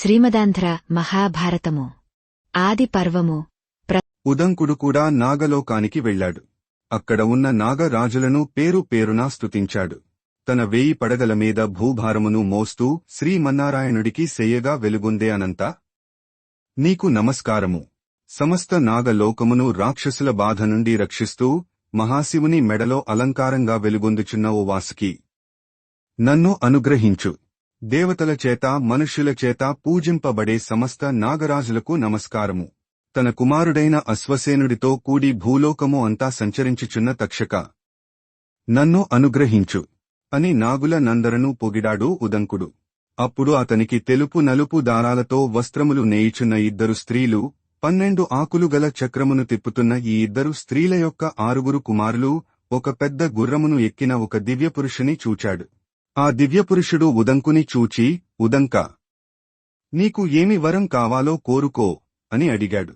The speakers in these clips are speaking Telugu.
శ్రీమదాంధ్ర మహాభారతము ఆది పర్వము. ఉదంకుడు కూడా నాగలోకానికి వెళ్లాడు. అక్కడ ఉన్న నాగరాజులను పేరు పేరునా స్తుతించాడు. తన 1000 పడగల మీద భూభారమును మోస్తూ శ్రీమన్నారాయణుడికి సెయ్యగా వెలుగొందే అనంత నీకు నమస్కారము. సమస్త నాగలోకమును రాక్షసుల బాధ నుండి రక్షిస్తూ మహాశివుని మెడలో అలంకారంగా వెలుగొందుచున్న ఓ వాసుకి నన్ను అనుగ్రహించు. దేవతల చేత మనుష్యుల చేత పూజింపబడే సమస్త నాగరాజులకు నమస్కారము. తన కుమారుడైన అశ్వసేనుడితో కూడి భూలోకము అంతా సంచరించుచున్న తక్షక నన్ను అనుగ్రహించు అని నాగుల నందరను పొగిడాడు ఉదంకుడు. అప్పుడు అతనికి తెలుపు నలుపు దారాలతో వస్త్రములు నేయుచున్న 2 స్త్రీలు, 12 ఆకులు గల చక్రమును తిప్పుతున్న ఈ 2 స్త్రీల యొక్క 6 కుమారులు, ఒక పెద్ద గుర్రమును ఎక్కిన ఒక దివ్యపురుషుని చూచాడు. ఆ దివ్యపురుషుడు ఉదంకుని చూచి, ఉదంకా, నీకు ఏమి వరం కావాలో కోరుకో అని అడిగాడు.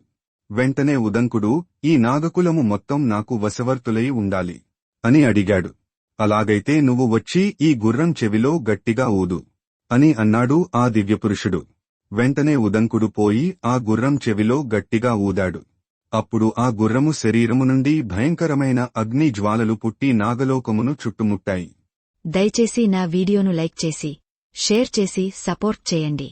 వెంటనే ఉదంకుడు, ఈ నాగకులము మొత్తం నాకు వశవర్తులై ఉండాలి అని అడిగాడు. అలాగైతే నువ్వు వచ్చి ఈ గుర్రం చెవిలో గట్టిగా ఊదు అని అన్నాడు ఆ దివ్యపురుషుడు. వెంటనే ఉదంకుడు పోయి ఆ గుర్రం చెవిలో గట్టిగా ఊదాడు. అప్పుడు ఆ గుర్రము శరీరము నుండి భయంకరమైన అగ్ని జ్వాలలు పుట్టి నాగలోకమును చుట్టుముట్టాయి. దయచేసి నా వీడియోను లైక్ చేసి, షేర్ చేసి సపోర్ట్ చేయండి.